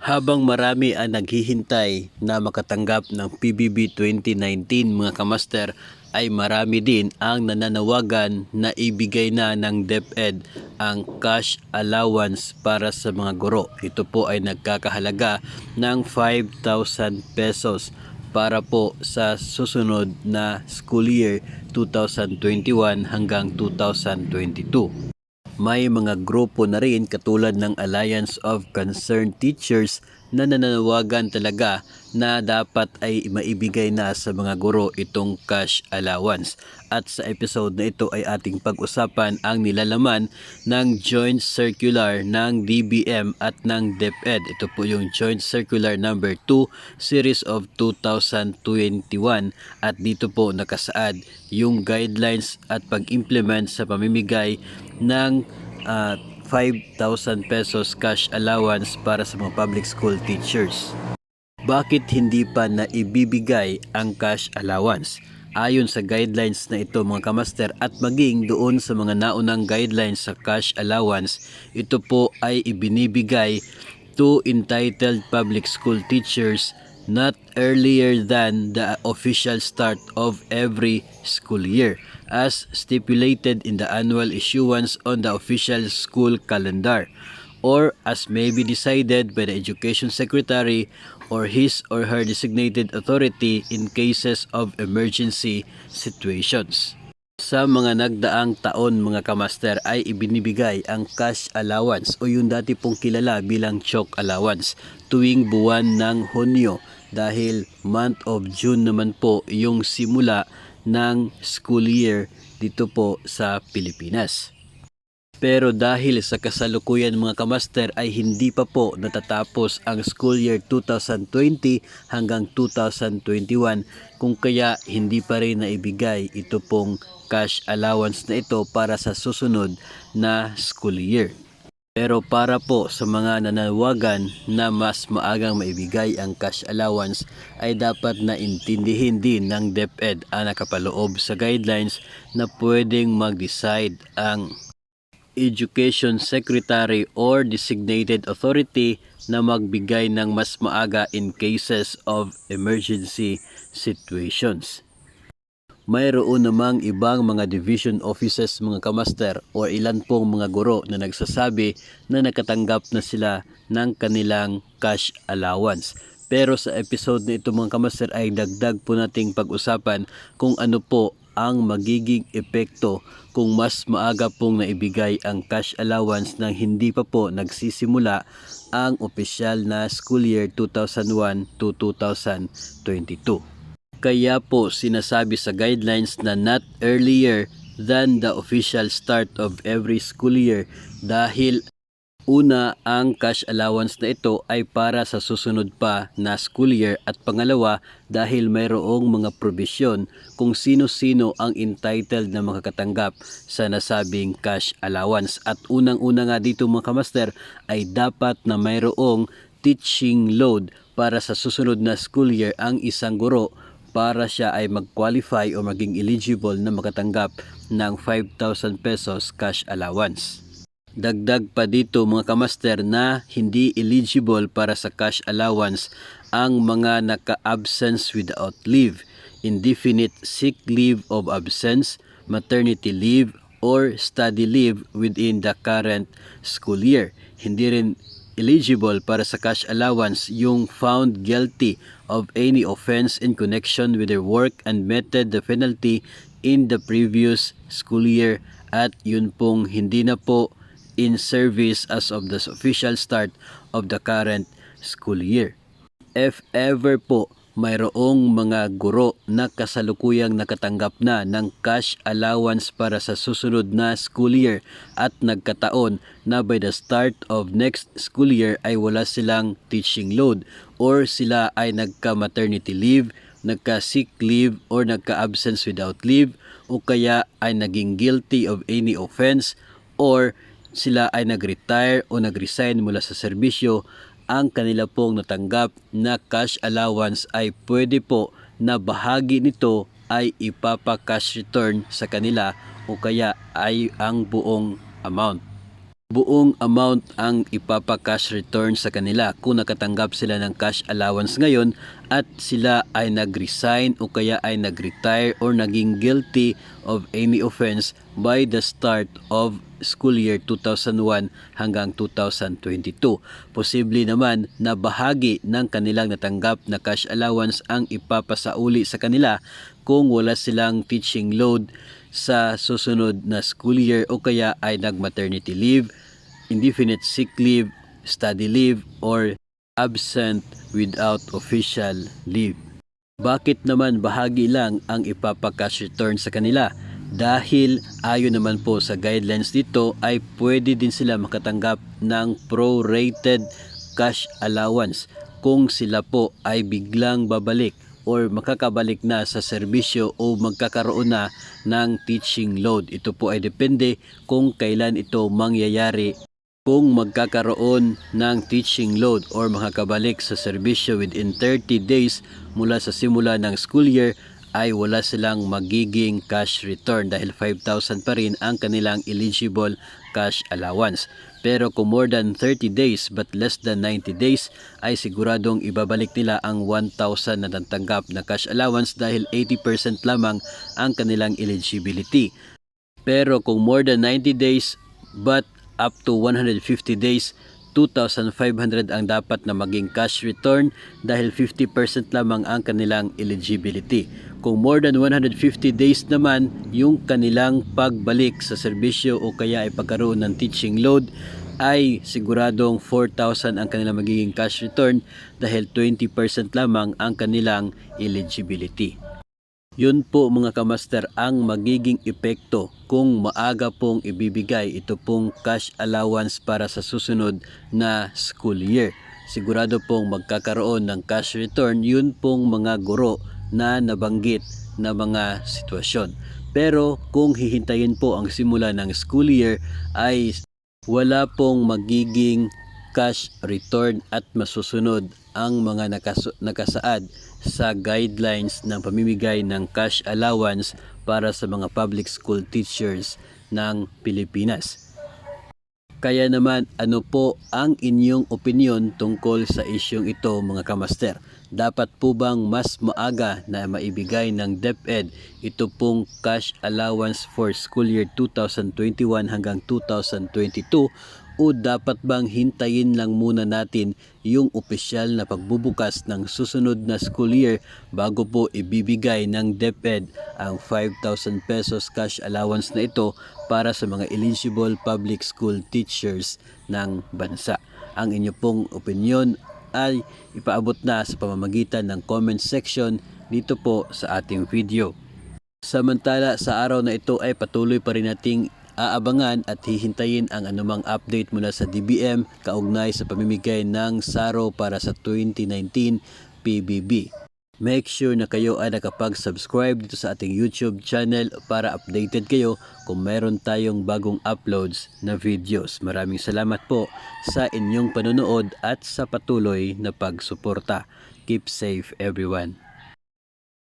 Habang marami ang naghihintay na makatanggap ng PBB 2019 mga kamaster, ay marami din ang nananawagan na ibigay na ng DepEd ang cash allowance para sa mga guro. Ito po ay nagkakahalaga ng 5,000 pesos para po sa susunod na school year 2021 hanggang 2022. May mga grupo na rin katulad ng Alliance of Concerned Teachers na nananawagan talaga na dapat ay maibigay na sa mga guro itong cash allowance. At sa episode na ito ay ating pag-usapan ang nilalaman ng Joint Circular ng DBM at ng DepEd. Ito po yung Joint Circular number 2 Series of 2021 at dito po nakasaad yung guidelines at pag-implement sa pamimigay ng 5,000 pesos cash allowance para sa mga public school teachers. Bakit hindi pa naibibigay ang cash allowance? Ayon sa guidelines na ito mga kamaster at maging doon sa mga naunang guidelines sa cash allowance, ito po ay ibinibigay to entitled public school teachers not earlier than the official start of every school year as stipulated in the annual issuance on the official school calendar or as may be decided by the Education Secretary or his or her designated authority in cases of emergency situations. Sa mga nagdaang taon mga kamaster ay ibinibigay ang cash allowance o yung dati pong kilala bilang CHOC allowance tuwing buwan ng Hunyo dahil month of June naman po yung simula ng school year dito po sa Pilipinas. Pero dahil sa kasalukuyan mga kamaster ay hindi pa po natatapos ang school year 2020 hanggang 2021 kung kaya hindi pa rin naibigay ito pong cash allowance na ito para sa susunod na school year. Pero para po sa mga nananawagan na mas maagang maibigay ang cash allowance ay dapat na intindihin din ng DepEd ang nakapaloob sa guidelines na pwedeng mag-decide ang Education Secretary or designated authority na magbigay ng mas maaga in cases of emergency situations. Mayroon namang ibang mga division offices mga kamaster o ilan pong mga guro na nagsasabi na nakatanggap na sila ng kanilang cash allowance. Pero sa episode na ito mga kamaster ay dagdag po nating pag-usapan kung ano po ang magiging epekto kung mas maaga pong naibigay ang cash allowance nang hindi pa po nagsisimula ang opisyal na school year 2001 to 2022. Kaya po sinasabi sa guidelines na not earlier than the official start of every school year dahil una, ang cash allowance na ito ay para sa susunod pa na school year at pangalawa dahil mayroong mga probisyon kung sino-sino ang entitled na makakatanggap sa nasabing cash allowance. At unang-una nga dito mga kamaster ay dapat na mayroong teaching load para sa susunod na school year ang isang guro para siya ay mag-qualify o maging eligible na makatanggap ng 5,000 pesos cash allowance. Dagdag pa dito mga kamaster na hindi eligible para sa cash allowance ang mga naka-absence without leave, indefinite sick leave of absence, maternity leave, or study leave within the current school year. Hindi rin eligible para sa cash allowance yung found guilty of any offense in connection with their work and meted the penalty in the previous school year at yun pong hindi na po in service as of the official start of the current school year. If ever po mayroong mga guro na kasalukuyang nakatanggap na ng cash allowance para sa susunod na school year at nagkataon na by the start of next school year ay wala silang teaching load or sila ay nagka-maternity leave, nagka-sick leave or nagka-absence without leave o kaya ay naging guilty of any offense or sila ay nag-retire o nag-resign mula sa serbisyo, ang kanila pong natanggap na cash allowance ay pwede po na bahagi nito ay ipapa-cash return sa kanila o kaya ay ang buong amount. buong amount ang ipapa-cash return sa kanila kung nakatanggap sila ng cash allowance ngayon at sila ay nag-resign o kaya ay nag-retire or naging guilty of any offense by the start of school year 2001 hanggang 2022. Posible naman na bahagi ng kanilang natanggap na cash allowance ang ipapasauli sa kanila kung wala silang teaching load sa susunod na school year o kaya ay nag-maternity leave, indefinite sick leave, study leave, or absent without official leave. Bakit naman bahagi lang ang ipapa-cash return sa kanila? Dahil ayon naman po sa guidelines dito ay pwede din sila makatanggap ng prorated cash allowance kung sila po ay biglang babalik or makakabalik na sa serbisyo o magkakaroon na ng teaching load. Ito po ay depende kung kailan ito mangyayari. Kung magkakaroon ng teaching load or makakabalik sa serbisyo within 30 days mula sa simula ng school year, ay wala silang magiging cash return dahil 5,000 pa rin ang kanilang eligible cash allowance. Pero kung more than 30 days but less than 90 days ay siguradong ibabalik nila ang 1,000 na natanggap na cash allowance dahil 80% lamang ang kanilang eligibility. Pero kung more than 90 days but up to 150 days, 2,500 ang dapat na maging cash return dahil 50% lamang ang kanilang eligibility. Kung more than 150 days naman yung kanilang pagbalik sa serbisyo o kaya ay pagkaroon ng teaching load, ay siguradong 4,000 ang kanilang magiging cash return dahil 20% lamang ang kanilang eligibility. Yun po mga kamaster ang magiging epekto kung maaga pong ibibigay ito pong cash allowance para sa susunod na school year. Sigurado pong magkakaroon ng cash return yun pong mga guro na nabanggit na mga sitwasyon. Pero kung hihintayin po ang simula ng school year ay wala pong magiging cash return at masusunod ang mga nakasaad sa guidelines ng pamimigay ng cash allowance para sa mga public school teachers ng Pilipinas. Kaya naman, ano po ang inyong opinion tungkol sa isyong ito mga kamaster? Dapat po bang mas maaga na maibigay ng DepEd ito pong cash allowance for school year 2021 hanggang 2022 o dapat bang hintayin lang muna natin yung opisyal na pagbubukas ng susunod na school year bago po ibibigay ng DepEd ang 5,000 pesos cash allowance na ito para sa mga eligible public school teachers ng bansa? Ang inyo pong opinion ay ipaabot na sa pamamagitan ng comment section dito po sa ating video. Samantala sa araw na ito ay patuloy pa rin nating aabangan at hihintayin ang anumang update mula sa DBM kaugnay sa pamimigay ng SARO para sa 2019 PBB. Make sure na kayo ay nakapag-subscribe dito sa ating YouTube channel para updated kayo kung meron tayong bagong uploads na videos. Maraming salamat po sa inyong panonood at sa patuloy na pagsuporta. Keep safe everyone.